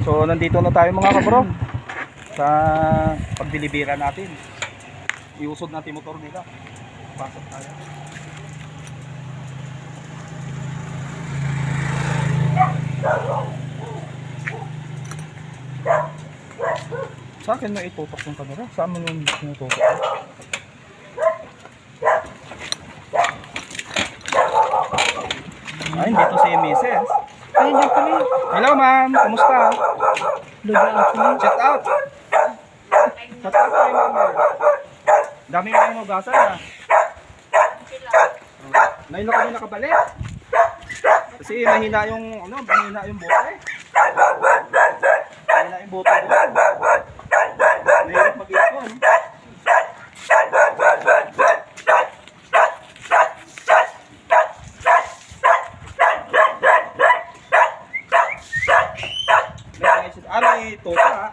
So nandito na tayo mga kabro sa pagdilibira natin. Iusod natin motor nila. Pasok tayo. Sa akin na itutok yung camera. Sa amin yung tinututok. Ay, dito si Mrs. Ay, hindi kami. Hello ma'am, kumusta? Lugar ako. Shout out! Shout out kay ma'am. Dami mo yung hugasan ha. Ngayon lang kami nakabalik. Kasi mahina yung, mahina yung bote. Mahina yung bote doon. Mahirap mag-ipon. May tota ha.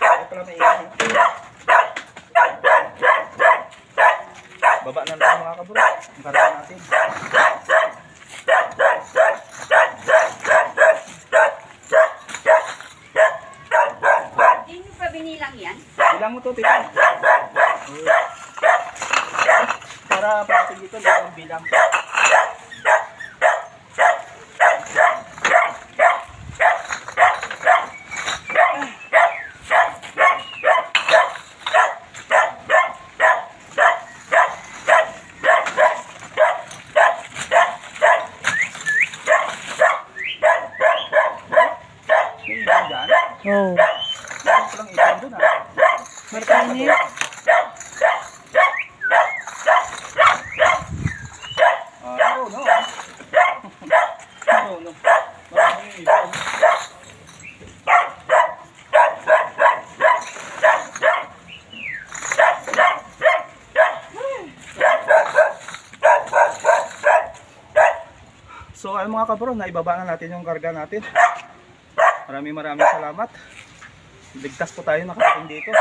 Ay pala may ingay. Baba na lang mga kabro. Ang karga natin. Hindi nyo pa binilang yan? Bilang mo to, tita. Para pati dito lang bilang. Oh. Parang ikan doon ha. Martini. No. Maraming ibon. So ay mga kabro, naibaba na natin yung karga natin. Maraming salamat. Ligtas po tayo nakarating dito.